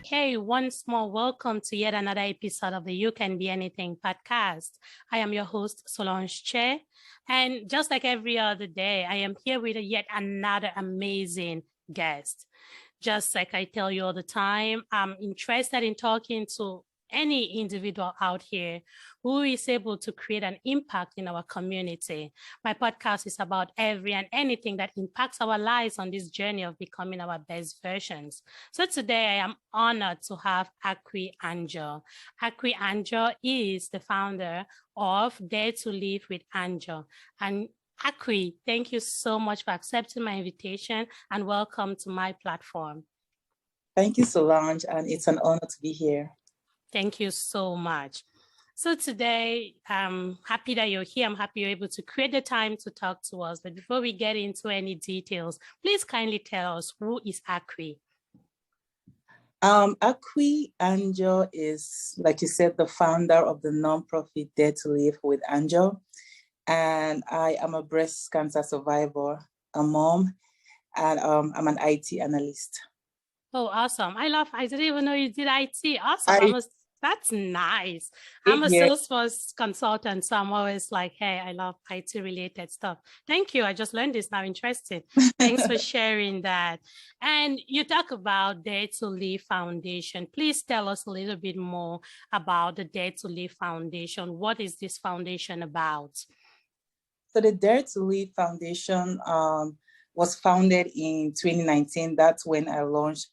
Hey, once more, welcome to yet another episode of the You Can Be Anything podcast. I am your host, Solange Che, and just like every other day, I am here with yet another amazing guest. Just like I tell you all the time, I'm interested in talking to any individual out here who is able to create an impact in our community. My podcast is about every and anything that impacts our lives on this journey of becoming our best versions. So today I am honored to have Akwi Anjoh. Akwi Anjoh is the founder of Dare to Live with Anjoh. And Akwi, thank you so much for accepting my invitation and welcome to my platform. Thank you, Solange, and it's an honor to be here. Thank you so much. So today, I'm happy that you're here. I'm happy you're able to create the time to talk to us. But before we get into any details, please kindly tell us, who is Akwi? Akwi Anjoh is, like you said, the founder of the nonprofit Dare to Live with Anjoh. And I am a breast cancer survivor, a mom, and I'm an IT analyst. Oh, awesome. I didn't even know you did IT. Awesome. That's nice. I'm a Salesforce consultant, so I'm always like, hey, I love IT related stuff. Thank you. I just learned this now. Interesting. Thanks for sharing that. And you talk about Dare to Live Foundation. Please tell us a little bit more about the Dare to Live Foundation. What is this foundation about? So the Dare to Live Foundation was founded in 2019. That's when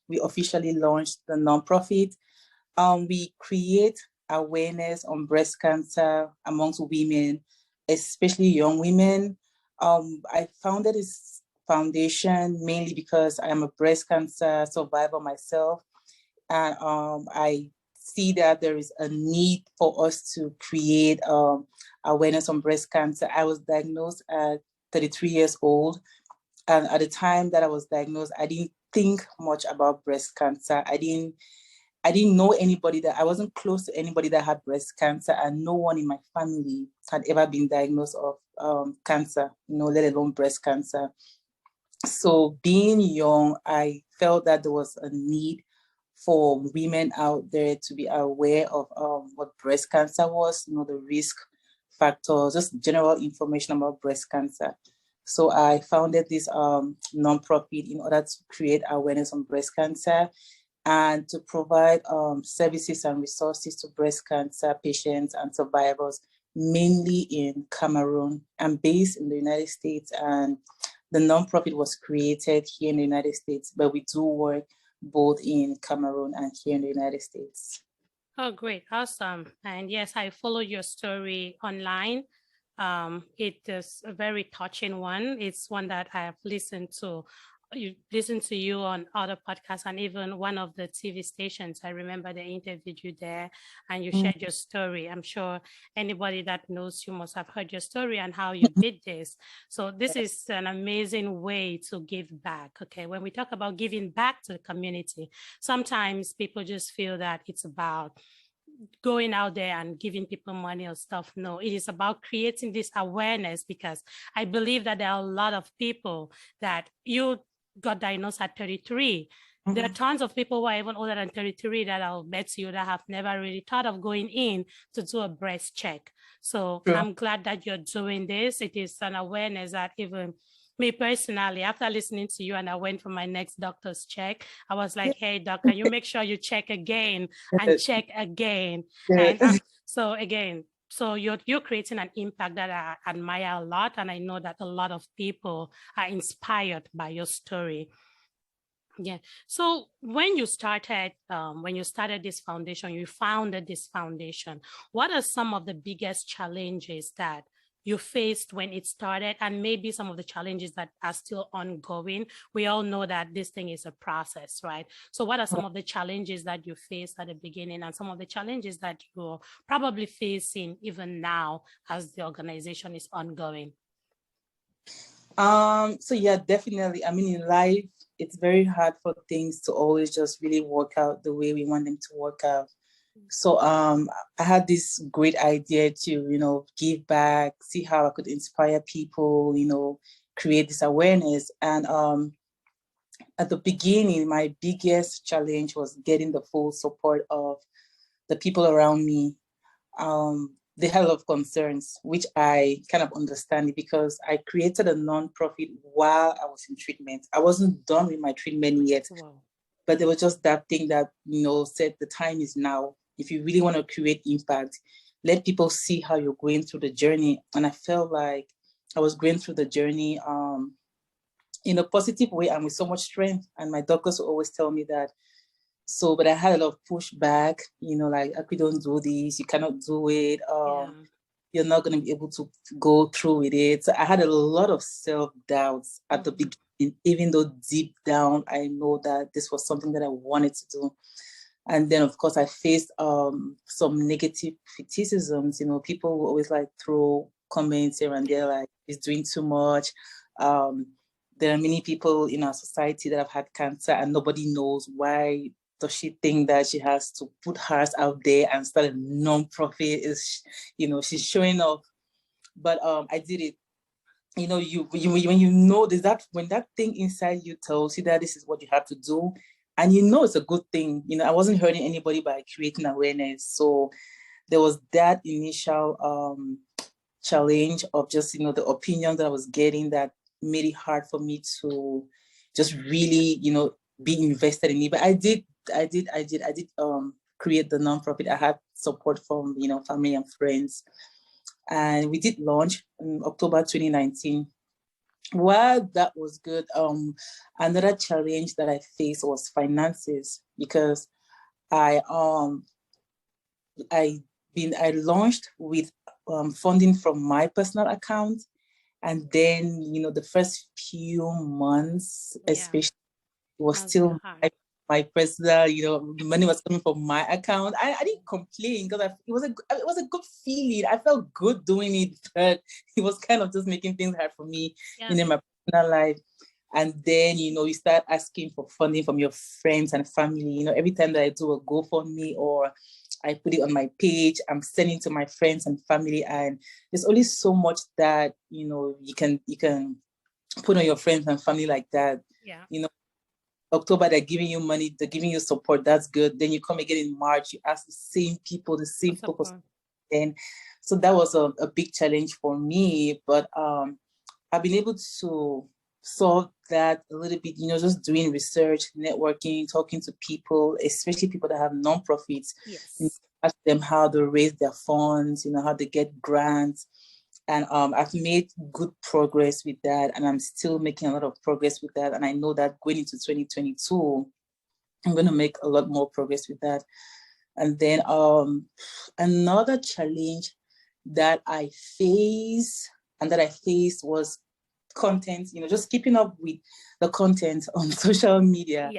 we officially launched the nonprofit. We create awareness on breast cancer amongst women, especially young women. I founded this foundation mainly because I'm a breast cancer survivor myself. And I see that there is a need for us to create awareness on breast cancer. I was diagnosed at 33 years old. And at the time that I was diagnosed, I didn't think much about breast cancer. I didn't know anybody I wasn't close to anybody that had breast cancer, and no one in my family had ever been diagnosed of cancer, let alone breast cancer. So being young, I felt that there was a need for women out there to be aware of what breast cancer was, the risk factors, just general information about breast cancer. So I founded this nonprofit in order to create awareness on breast cancer and to provide services and resources to breast cancer patients and survivors, mainly in Cameroon. I'm based in the United States, and the nonprofit was created here in the United States, but we do work both in Cameroon and here in the United States. Oh, great. Awesome. And yes, I follow your story online. It is a very touching one. It's one that I have listened to. You listen to you on other podcasts and even one of the TV stations. I remember they interviewed you there and you shared your story. I'm sure anybody that knows you must have heard your story and how you did this. So this is an amazing way to give back. Okay. When we talk about giving back to the community, sometimes people just feel that it's about going out there and giving people money or stuff. No, it is about creating this awareness, because I believe that there are a lot of people that you got diagnosed at 33. Mm-hmm. There are tons of people who are even older than 33 that I'll bet you that have never really thought of going in to do a breast check. So sure. I'm glad that you're doing this. It is an awareness that even me personally, after listening to you and I went for my next doctor's check, I was like, hey, doc, can you make sure you check again and check again? And so again, so you're creating an impact that I admire a lot. And I know that a lot of people are inspired by your story. Yeah. So when you started this foundation, you founded this foundation, what are some of the biggest challenges that you faced when it started, and maybe some of the challenges that are still ongoing? We all know that this thing is a process, right? So what are some of the challenges that you faced at the beginning and some of the challenges that you're probably facing even now as the organization is ongoing? So yeah, definitely. I mean, in life, it's very hard for things to always just really work out the way we want them to work out. So I had this great idea to, give back, see how I could inspire people, create this awareness. And at the beginning, my biggest challenge was getting the full support of the people around me. They had a lot of concerns, which I kind of understand because I created a nonprofit while I was in treatment. I wasn't done with my treatment yet, but there was just that thing that, said the time is now. If you really want to create impact, let people see how you're going through the journey. And I felt like I was going through the journey in a positive way and with so much strength. And my doctors always tell me that. So, but I had a lot of pushback, like, Akwi, don't do this, you cannot do it. You're not going to be able to go through with it. So I had a lot of self-doubts at the beginning, even though deep down, I know that this was something that I wanted to do. And then, of course, I faced some negative criticisms. People will always like throw comments here and there, like, it's doing too much. There are many people in our society that have had cancer and nobody knows why does she think that she has to put hers out there and start a non-profit. She's showing off. But I did it. When there's that, when that thing inside you tells you that this is what you have to do, and it's a good thing. I wasn't hurting anybody by creating awareness. So there was that initial challenge of just, the opinion that I was getting that made it hard for me to just really, be invested in it. But I did create the nonprofit. I had support from, family and friends. And we did launch in October 2019. While that was good, another challenge that I faced was finances, because I launched with funding from my personal account. And then, the first few months, especially, it was still my personal, the money was coming from my account. I didn't complain because it was a good feeling. I felt good doing it, but it was kind of just making things hard for me in my personal life. And then, you start asking for funding from your friends and family. Every time that I do a GoFundMe or I put it on my page, I'm sending to my friends and family, and there's only so much that you can put on your friends and family like that. October, they're giving you money, they're giving you support, that's good. Then you come again in March, you ask the same people and so that was a big challenge for me. But I've been able to solve that a little bit, just doing research, networking, talking to people, especially people that have nonprofits. Ask them how to raise their funds, how to get grants. And I've made good progress with that, and I'm still making a lot of progress with that. And I know that going into 2022, I'm going to make a lot more progress with that. And then another challenge that I faced was content, just keeping up with the content on social media.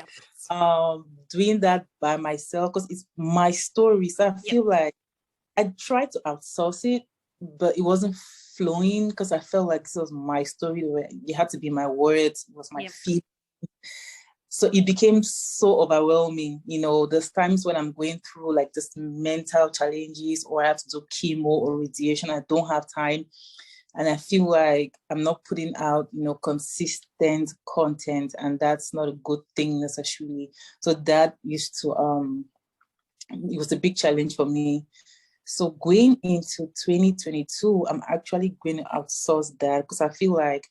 Doing that by myself because it's my story. So I feel like I tried to outsource it, but it wasn't flowing because I felt like this was my story. Where it had to be my words, it was my feeling. So it became so overwhelming. There's times when I'm going through like just mental challenges, or I have to do chemo or radiation. I don't have time. And I feel like I'm not putting out, consistent content, and that's not a good thing necessarily. So that used to, it was a big challenge for me. So going into 2022, I'm actually going to outsource that because I feel like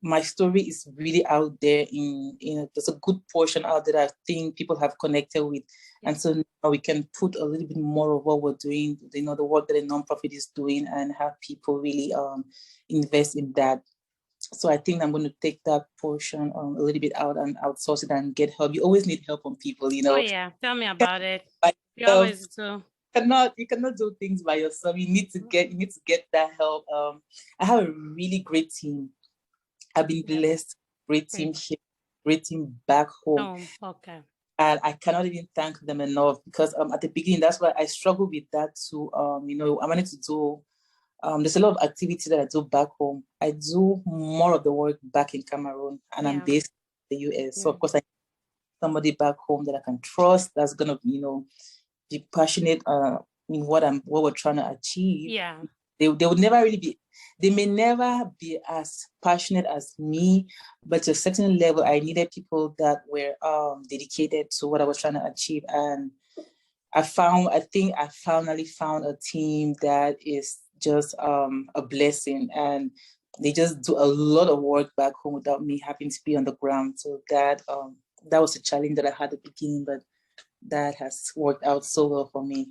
my story is really out there there's a good portion out there that I think people have connected with. And so now we can put a little bit more of what we're doing, the work that a nonprofit is doing, and have people really invest in that. So I think I'm going to take that portion a little bit out and outsource it and get help. You always need help from people, Oh yeah, tell me about it. You always do. You cannot do things by yourself. You need to get that help. I have a really great team. I've been blessed. Great team here, great team back home. Okay. And I cannot even thank them enough because at the beginning, that's why I struggled with that too. I wanted to do, there's a lot of activity that I do back home. I do more of the work back in Cameroon, and I'm based in the US. So of course I need somebody back home that I can trust, that's gonna, be passionate in what we're trying to achieve. They would never really be, they may never be as passionate as me, but to a certain level, I needed people that were dedicated to what I was trying to achieve. And I think I finally found a team that is just a blessing, and they just do a lot of work back home without me having to be on the ground. So that was a challenge that I had at the beginning, but that has worked out so well for me.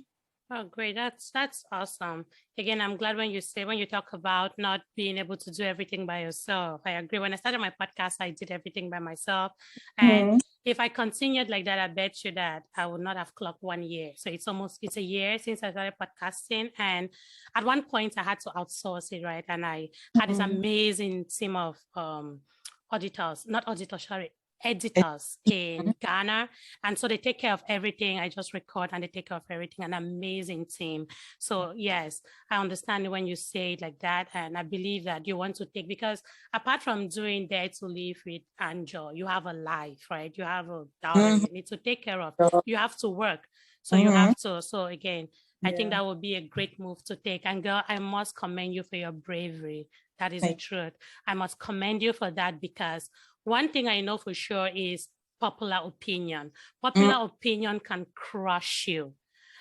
Oh, great. That's awesome. Again, I'm glad when you talk about not being able to do everything by yourself. I agree. When I started my podcast, I did everything by myself. And if I continued like that, I bet you that I would not have clocked 1 year. So it's a year since I started podcasting. And at one point I had to outsource it, right? And I had this amazing team of editors in Ghana. And so they take care of everything. I just record and they take care of everything. An amazing team. So yes, I understand when you say it like that. And I believe that you want to take, because apart from doing Dare to Live with Anjoh, you have a life, right? You have a daughter you need to take care of. You have to work. So you have to. So again, I think that would be a great move to take. And girl, I must commend you for your bravery. That is the truth. I must commend you for that, because one thing I know for sure is popular opinion. Popular opinion can crush you.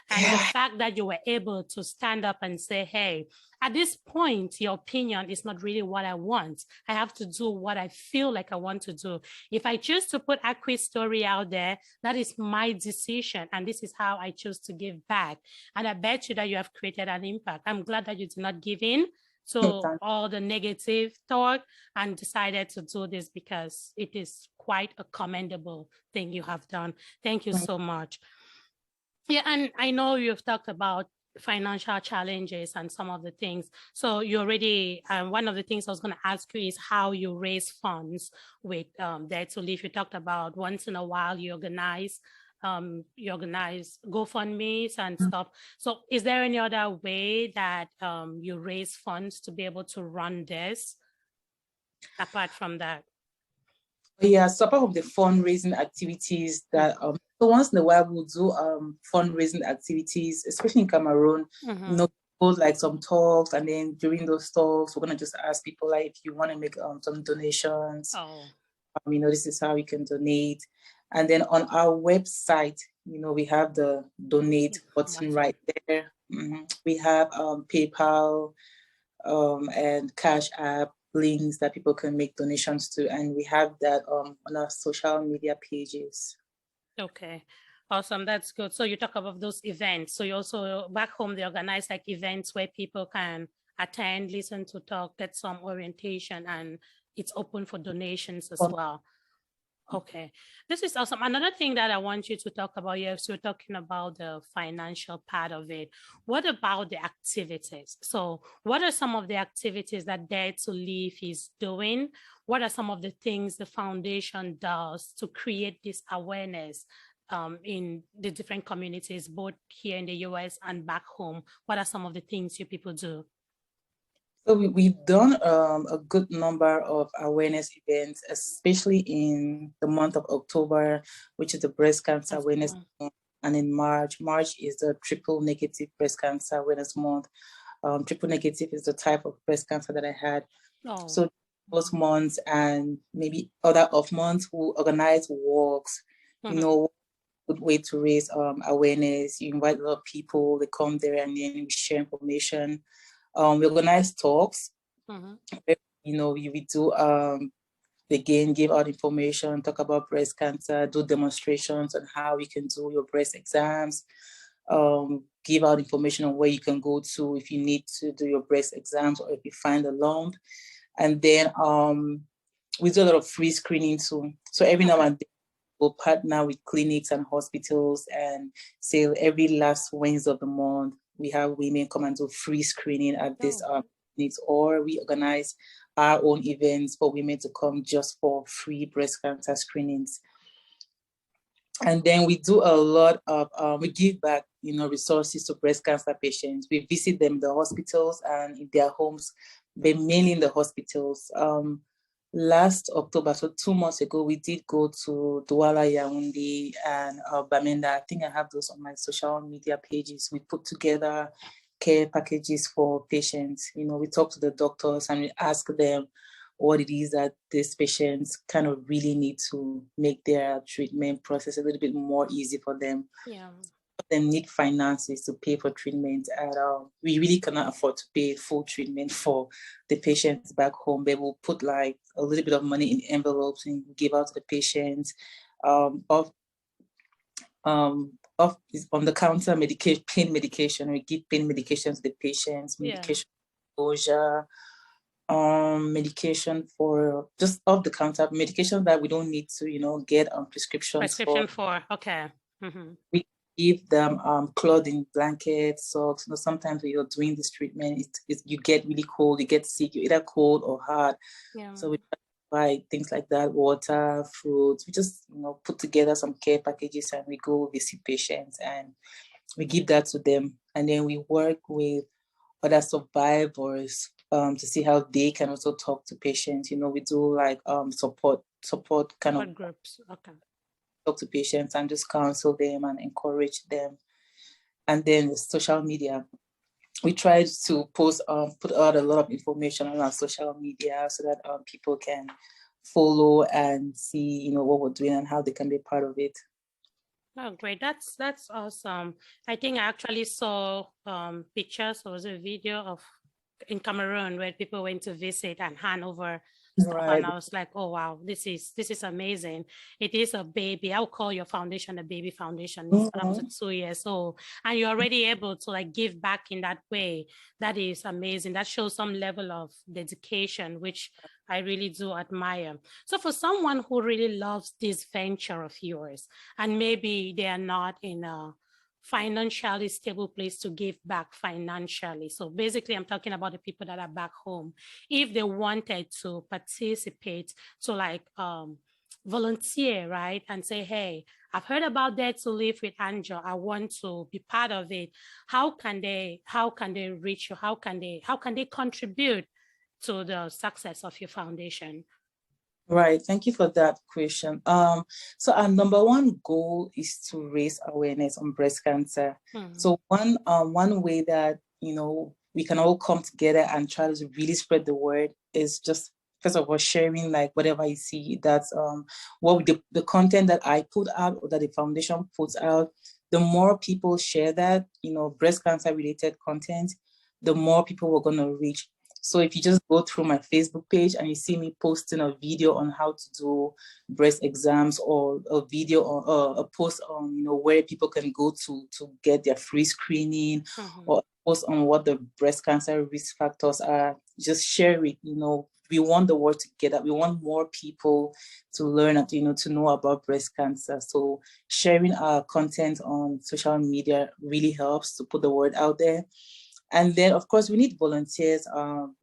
And the fact that you were able to stand up and say, hey, at this point, your opinion is not really what I want. I have to do what I feel like I want to do. If I choose to put Akwis Story out there, that is my decision. And this is how I choose to give back. And I bet you that you have created an impact. I'm glad that you did not give in to all the negative talk and decided to do this, because it is quite a commendable thing you have done. Thank you so much. Yeah, and I know you've talked about financial challenges and some of the things. So you already, one of the things I was going to ask you is how you raise funds with Dare to Live. You talked about once in a while you organize GoFundMes and stuff. So is there any other way that you raise funds to be able to run this apart from that? Yeah, so apart from the fundraising activities that so once in a while we'll do fundraising activities, especially in Cameroon, you know, hold like some talks, and then during those talks, we're gonna just ask people like, if you want to make some donations, you know, this is how you can donate. And then on our website, you know, we have the donate button right there. We have PayPal and Cash App links that people can make donations to, and we have that on our social media pages. Okay, awesome. That's good. So you talk about those events. So you also, back home, they organize like events where people can attend, listen to talk, get some orientation, and it's open for donations as well. Okay, this is awesome. Another thing that I want you to talk about, yes, you're talking about the financial part of it. What about the activities? So what are some of the activities that Dare to Live is doing? What are some of the things the foundation does to create this awareness in the different communities, both here in the US and back home? What are some of the things you people do? So we've done a good number of awareness events, especially in the month of October, which is the breast cancer awareness month, and in March. March is the triple negative breast cancer awareness month. Triple negative is the type of breast cancer that I had. So those months and maybe other off months, we'll organize walks, you know, good way to raise awareness. You invite a lot of people, they come there, and then we share information. We organize talks. You know, we do again give out information, talk about breast cancer, do demonstrations on how you can do your breast exams, give out information on where you can go to if you need to do your breast exams or if you find a lump. And then we do a lot of free screening too. So every now and then we'll partner with clinics and hospitals and say every last Wednesday of the month, we have women come and do free screening at this clinics, or we organize our own events for women to come just for free breast cancer screenings. And then we do a lot of, we give back, you know, resources to breast cancer patients. We visit them in the hospitals and in their homes, but mainly in the hospitals. Last October, so 2 months ago, we did go to Douala, Yaoundé, and Bamenda. I think I have those on my social media pages. We put together care packages for patients. You know, we talk to the doctors and we ask them what it is that these patients kind of really need to make their treatment process a little bit more easy for them. Yeah. They need finances to pay for treatment, and we really cannot afford to pay full treatment for the patients back home. They will put like a little bit of money in envelopes and give out to the patients. Of is on the counter medication, pain medication. We give pain medication to the patients, medication exposure, medication for just off the counter medication that we don't need to, you know, get prescriptions for. Okay. Mm-hmm. We give them clothing, blankets, socks. You know, sometimes when you're doing this treatment, you get really cold, you get sick, you're either cold or hot. Yeah. So we buy things like that, water, fruits. We just, you know, put together some care packages and we go visit patients and we give that to them. And then we work with other survivors to see how they can also talk to patients. You know, we do like support kind of groups. Okay. Talk to patients and just counsel them and encourage them. And then social media. We try to put out a lot of information on our social media so that people can follow and see, you know, what we're doing and how they can be part of it. Oh, great. That's awesome. I think I actually saw pictures or was a video of in Cameroon where people went to visit and hand over stuff. Right. And I was like, oh, wow, this is amazing. It is a baby. I'll call your foundation a baby foundation. It's up to 2 years old. And you're already able to like give back in that way. That is amazing. That shows some level of dedication, which I really do admire. So for someone who really loves this venture of yours, and maybe they are not in a financially stable place to give back financially. So basically, I'm talking about the people that are back home. If they wanted to participate, to like volunteer, right? And say, hey, I've heard about Dare to Live with Anjoh. I want to be part of it. How can they reach you? How can they contribute to the success of your foundation? Right. Thank you for that question. So our number one goal is to raise awareness on breast cancer. So one way that, you know, we can all come together and try to really spread the word is just, first of all, sharing like whatever you see. That's what the content that I put out or that the foundation puts out. The more people share that, you know, breast cancer related content, the more people we're going to reach. So if you just go through my Facebook page and you see me posting a video on how to do breast exams, or a video or a post on, you know, where people can go to get their free screening, or a post on what the breast cancer risk factors are, just share it. You know, we want the word to get out. We want more people to learn and, you know, to know about breast cancer. So sharing our content on social media really helps to put the word out there. And then, of course, we need volunteers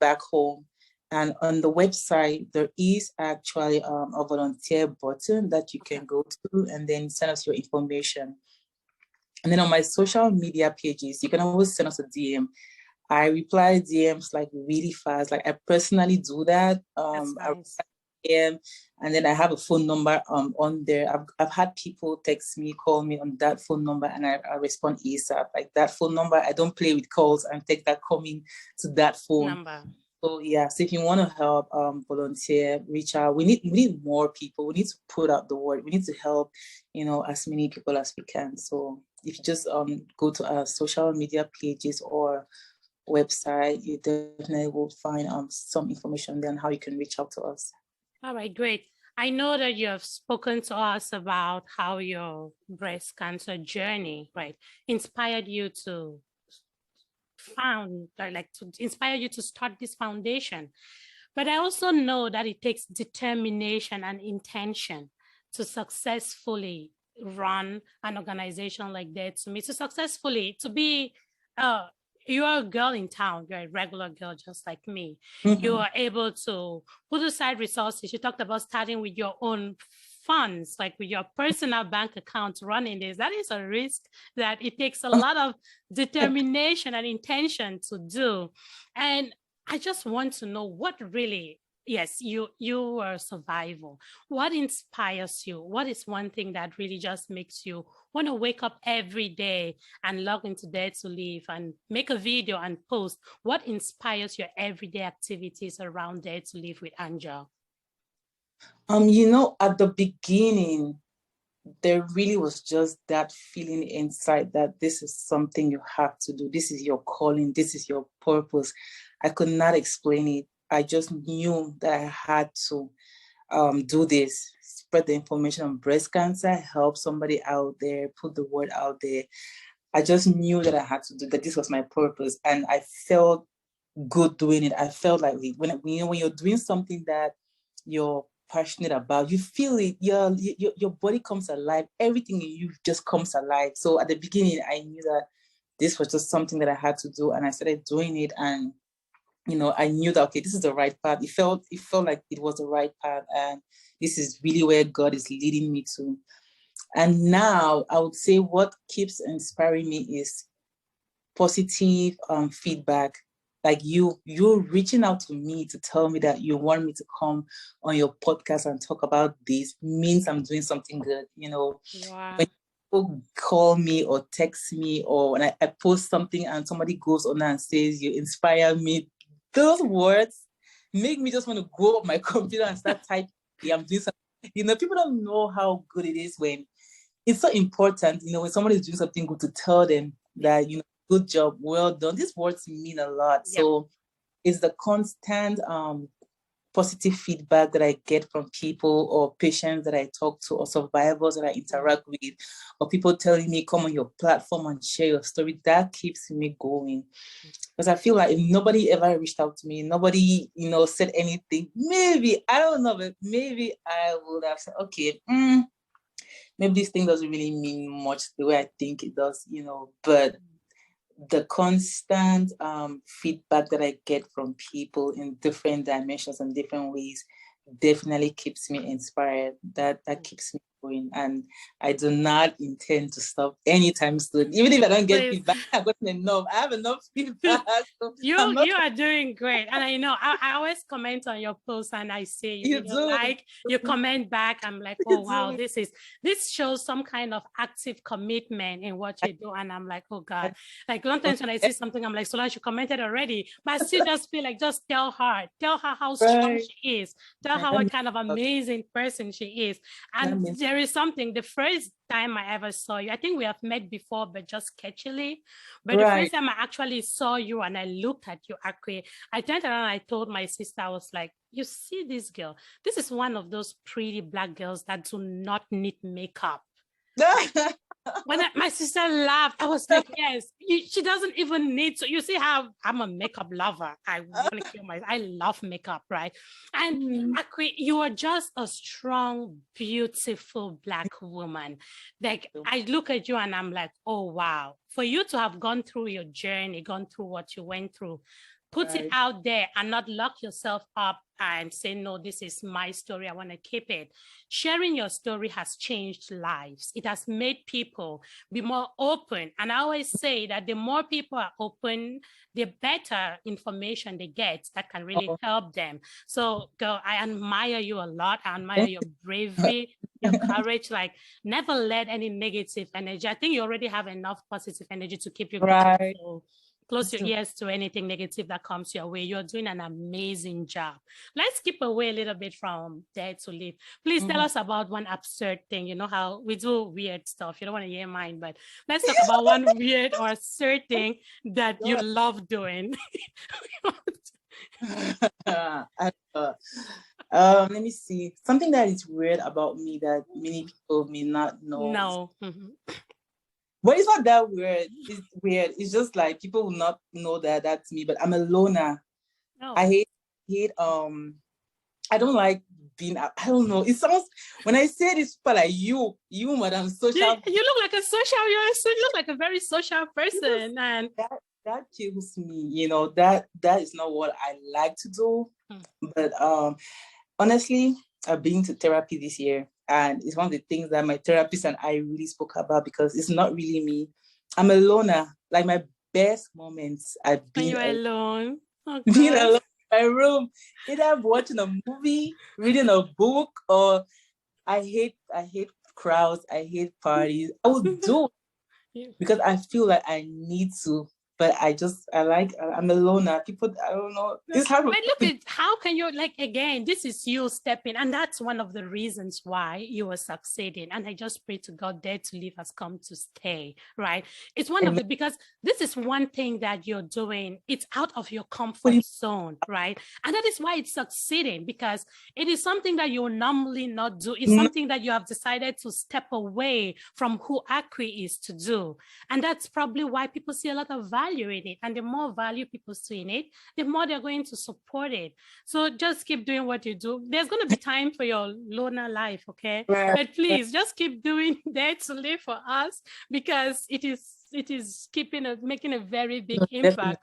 back home. And on the website, there is actually a volunteer button that you can go to and then send us your information. And then on my social media pages, you can always send us a DM. I reply DMs like really fast. Like I personally do that. That's nice. And then I have a phone number on there. I've had people text me, call me on that phone number, and I respond ASAP. Like that phone number, I don't play with calls and take that coming to that phone number. So yeah, so if you want to help volunteer, reach out. We need more people. We need to put out the word. We need to help, you know, as many people as we can. So if you just go to our social media pages or website, you definitely will find some information there on how you can reach out to us. All right, great. I know that you have spoken to us about how your breast cancer journey, right, inspired you to inspire you to start this foundation. But I also know that it takes determination and intention to successfully run an organization like that. To me, to be you're a girl in town, you're a regular girl just like me. You are able to put aside resources. You talked about starting with your own funds, like with your personal bank account running this. That is a risk that it takes a lot of determination and intention to do. And I just want to know what really yes, you were survival. What inspires you? What is one thing that really just makes you want to wake up every day and log into Dare to Live and make a video and post? What inspires your everyday activities around Dare to Live with Anjoh? At the beginning, there really was just that feeling inside that this is something you have to do. This is your calling. This is your purpose. I could not explain it. I just knew that I had to do this, spread the information on breast cancer, help somebody out there, put the word out there. I just knew that I had to do that. This was my purpose, and I felt good doing it. I felt like when you're doing something that you're passionate about, you feel it. Your body comes alive. Everything in you just comes alive. So at the beginning, I knew that this was just something that I had to do, and I started doing it. And I knew that, okay, this is the right path. It felt like it was the right path, and this is really where God is leading me to. And now I would say what keeps inspiring me is positive feedback. Like you're reaching out to me to tell me that you want me to come on your podcast and talk about this means I'm doing something good. Wow. When people call me or text me, or when I post something and somebody goes on and says you inspire me, those words make me just want to go up my computer and start typing. Yeah, I'm doing something. People don't know how good it is when it's so important, when somebody is doing something good, to tell them that, good job, well done. These words mean a lot. Yep. So it's the constant positive feedback that I get from people or patients that I talk to or survivors that I interact with, or people telling me, come on your platform and share your story. That keeps me going. Because I feel like if nobody ever reached out to me, nobody, said anything, maybe, I don't know, but maybe I would have said, okay, maybe this thing doesn't really mean much the way I think it does, but the constant feedback that I get from people in different dimensions and different ways definitely keeps me inspired. That keeps me going, and I do not intend to stop anytime soon. Even if I don't get feedback, I've gotten enough. I have enough feedback. So you are doing great, and I know I always comment on your posts, and I say you comment back. I'm like, oh wow, this shows some kind of active commitment in what you do, and I'm like, oh God, like sometimes when I see something, I'm like, Solange, you commented already, but I still just feel like just tell her how strong she is, tell her what kind of amazing person she is. And there is something, the first time I ever saw you, I think we have met before, but just catchily. But the first time I actually saw you and I looked at you, Akwi, I turned around and I told my sister, I was like, you see this girl? This is one of those pretty Black girls that do not need makeup. When my sister laughed, I was like, yes, she doesn't even need to. You see how I'm a makeup lover. I want to kill I love makeup, right? And Akwi, you are just a strong, beautiful Black woman. Like, I look at you and I'm like, oh, wow. For you to have gone through your journey, gone through what you went through, put it out there and not lock yourself up and say, no, this is my story, I want to keep it. Sharing your story has changed lives. It has made people be more open. And I always say that the more people are open, the better information they get that can really help them. So, girl, I admire you a lot. I admire your bravery, your courage. Like, never let any negative energy. I think you already have enough positive energy to keep you going. So close your ears to anything negative that comes your way. You're doing an amazing job. Let's skip away a little bit from Dare to Live. Please tell us about one absurd thing. You know how we do weird stuff. You don't want to hear mine, but let's talk about one weird or absurd thing that you love doing. Let me see. Something that is weird about me that many people may not know. No. But it's not that weird. It's weird. It's just like people will not know that that's me, but I'm a loner. Oh. I hate I don't like being, I don't know. It sounds, when I say this, but like you, madam social. You look like a social, you look like a very social person. And that kills me, that is not what I like to do. But honestly, I've been to therapy this year, and it's one of the things that my therapist and I really spoke about, because it's not really me. I'm a loner. Like, my best moments I've been alone. Being alone. my room. Either I'm watching a movie, reading a book, or I hate crowds. I hate parties. I would do it because I feel like I need to. But I'm a loner. People, I don't know. It's hard. But look at how can you, like, again, this is you stepping, and that's one of the reasons why you are succeeding. And I just pray to God, Dare to Live has come to stay, right? It's one of the, because this is one thing that you're doing. It's out of your comfort zone, right? And that is why it's succeeding, because it is something that you will normally not do. It's something that you have decided to step away from who Akwi is to do. And that's probably why people see a lot of value in it. And the more value people see in it, the more they're going to support it. So just keep doing what you do. There's going to be time for your loner life, okay? But please just keep doing Dare to Live for us, because it is making a very big impact.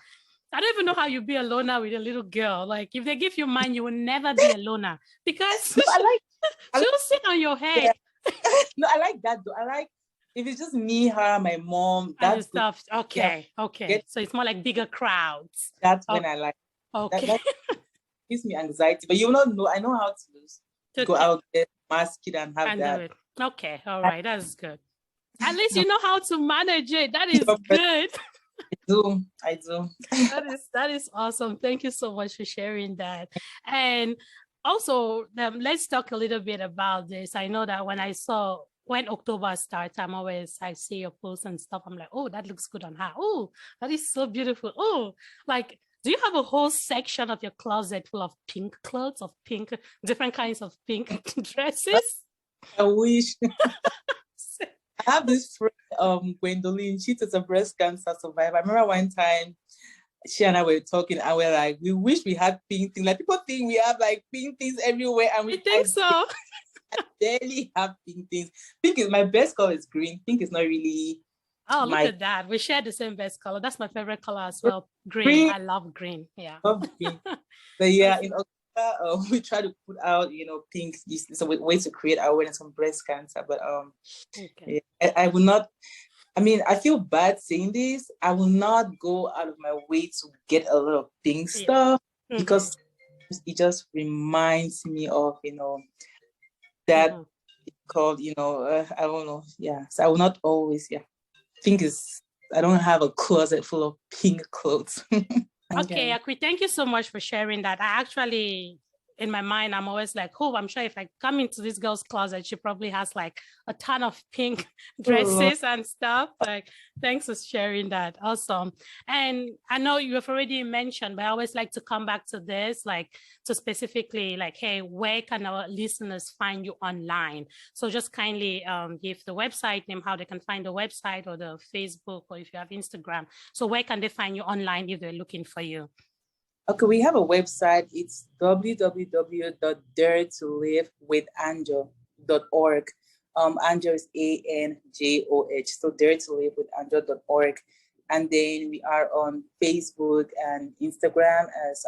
I don't even know how you be a loner with a little girl. Like, if they give you mine, you will never be a loner, because she'll sit on your head. Yeah. No, I like that though. I like if it's just me, her, my mom, that's stuff. Okay, yeah. Okay. So it's more like bigger crowds. That's when I like. Okay. That gives me anxiety, but you will not know. I know how to go out there, mask it, and have that. Do it. Okay, all right, that's good. At least you know how to manage it. That is good. I do. That is awesome. Thank you so much for sharing that. And also, let's talk a little bit about this. I know that when October starts, I see your posts and stuff. I'm like, oh, that looks good on her. Oh, that is so beautiful. Oh, like, do you have a whole section of your closet full of pink clothes, of pink, different kinds of pink dresses? I wish. I have this friend, Gwendolyn. She's a breast cancer survivor. I remember one time she and I were talking, and we're like, we wish we had pink things. Like, people think we have like pink things everywhere, and we think so. I barely have pink things. Pink is my best color is green. Pink is not really. Oh, look at that. We share the same best color. That's my favorite color as well. Green. I love green. Yeah. Love green. But yeah, in October, we try to put out, pink. It's a way to create awareness on breast cancer. But okay. Yeah, I will not. I mean, I feel bad saying this. I will not go out of my way to get a lot of pink stuff because it just reminds me of, that called, I don't know. Yeah. So I will not always, I don't have a closet full of pink clothes. Okay, Akwi, thank you so much for sharing that. I actually, in my mind, I'm always like, oh, I'm sure if I come into this girl's closet, she probably has like a ton of pink dresses and stuff. Like, thanks for sharing that. Awesome. And I know you have already mentioned, but I always like to come back to this, like to specifically like, hey, where can our listeners find you online? So just kindly give the website name, how they can find the website or the Facebook, or if you have Instagram. So where can they find you online if they're looking for you? Okay, we have a website. It's www.daretolivewithanjoh.org. Anjoh is ANJOH. So daretolivewithanjoh.org. And then we are on Facebook and Instagram as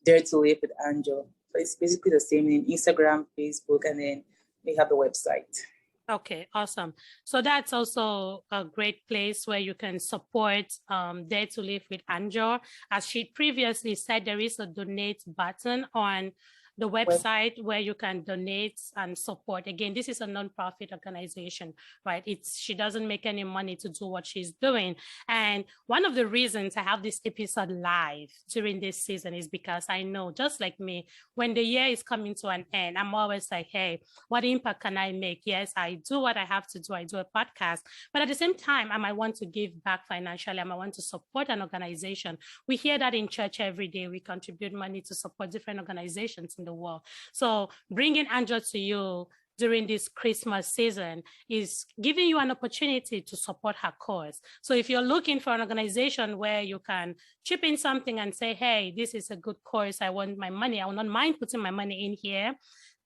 Dare to Live with Anjoh. So it's basically the same in Instagram, Facebook, and then we have the website. Okay, awesome. So that's also a great place where you can support Dare to Live with Anjoh. As she previously said, there is a donate button on the website where you can donate and support. Again, this is a nonprofit organization, right? She doesn't make any money to do what she's doing. And one of the reasons I have this episode live during this season is because I know, just like me, when the year is coming to an end, I'm always like, hey, what impact can I make? Yes, I do what I have to do. I do a podcast, but at the same time, I might want to give back financially. I might want to support an organization. We hear that in church every day. We contribute money to support different organizations in the world. So bringing Anjoh to you during this Christmas season is giving you an opportunity to support her cause. So if you're looking for an organization where you can chip in something and say, hey, this is a good cause, I want my money, I will not mind putting my money in here,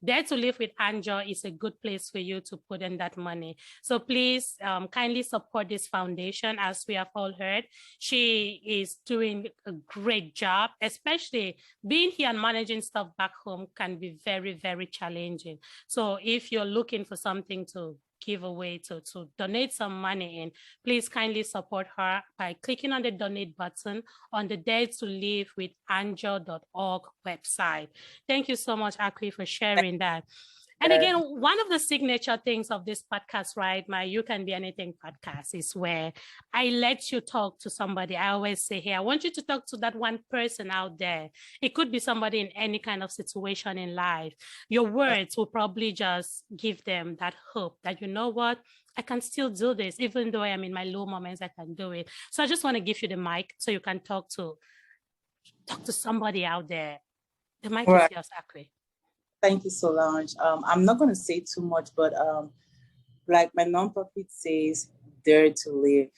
Dare to Live with Anjoh is a good place for you to put in that money. So please kindly support this foundation. As we have all heard, she is doing a great job, especially being here and managing stuff back home can be very, very challenging. So if you're looking for something to giveaway to donate some money in, please kindly support her by clicking on the donate button on the daretolivewithanjoh.org website. Thank you so much, Akwi, for sharing that. And again, one of the signature things of this podcast, right, my You Can Be Anything podcast, is where I let you talk to somebody. I always say, hey, I want you to talk to that one person out there. It could be somebody in any kind of situation in life. Your words will probably just give them that hope that, you know what, I can still do this. Even though I am in my low moments, I can do it. So I just want to give you the mic so you can talk to somebody out there. The mic is yours, Akwi. Thank you, Solange. I'm not going to say too much, but like my nonprofit says, dare to live.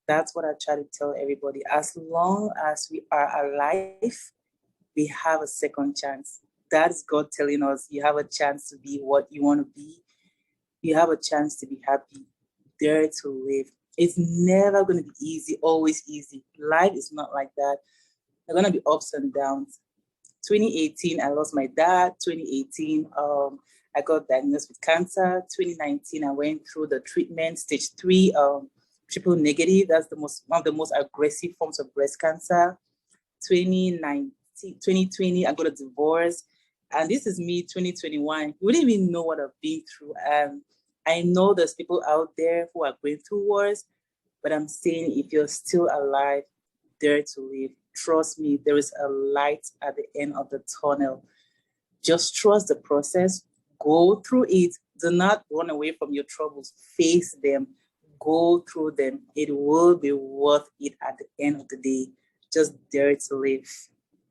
That's what I try to tell everybody. As long as we are alive, we have a second chance. That's God telling us you have a chance to be what you want to be. You have a chance to be happy. Dare to live. It's never going to be easy, always easy. Life is not like that. There are going to be ups and downs. 2018, I lost my dad. 2018, I got diagnosed with cancer. 2019, I went through the treatment, stage 3, triple negative. That's one of the most aggressive forms of breast cancer. 2020, I got a divorce. And this is me, 2021. You wouldn't even know what I've been through. I know there's people out there who are going through wars, but I'm saying if you're still alive, dare to live. Trust me, there is a light at the end of the tunnel. Just trust the process. Go through it. Do not run away from your troubles. Face them. Go through them. It will be worth it at the end of the day. Just dare to live.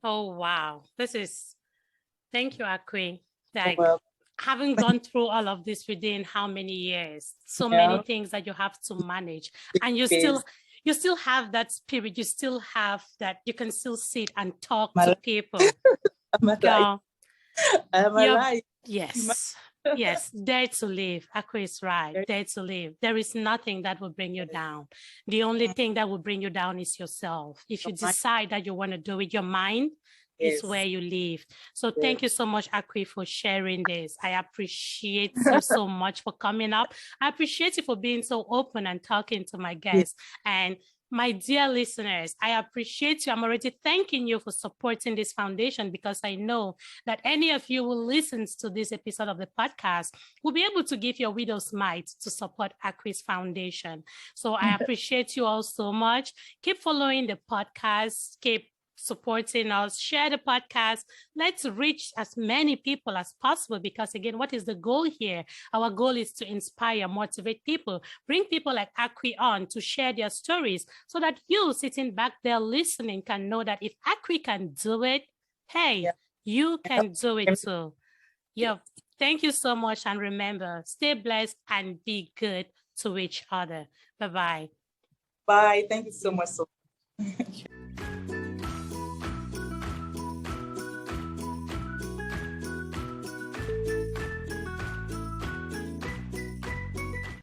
Oh, wow. Thank you, Akwi. Like, having gone through all of this within how many years? So many things that you have to manage. And you still have that spirit. You still have that. You can still sit and talk to people. I'm alive. Yes. Yes, dare to live. Akwi is right. Dare to live. There is nothing that will bring you down. The only thing that will bring you down is yourself. If you decide that you want to do it, your mind is where you live. So thank you so much, Akwi, for sharing this. I appreciate you so much for coming up. I appreciate you for being so open and talking to my guests. And my dear listeners, I appreciate you. I'm already thanking you for supporting this foundation, because I know that any of you who listens to this episode of the podcast will be able to give your widow's mite to support Akwis Foundation. So I appreciate you all so much. Keep following the podcast. Keep supporting us, share the podcast. Let's reach as many people as possible, because again, what is the goal here? Our goal is to inspire, motivate people, bring people like Akwi on to share their stories, so that you sitting back there listening can know that if Akwi can do it, hey, you can do it too. Thank you so much. And remember, stay blessed and be good to each other. Bye-bye. Bye. Thank you so much.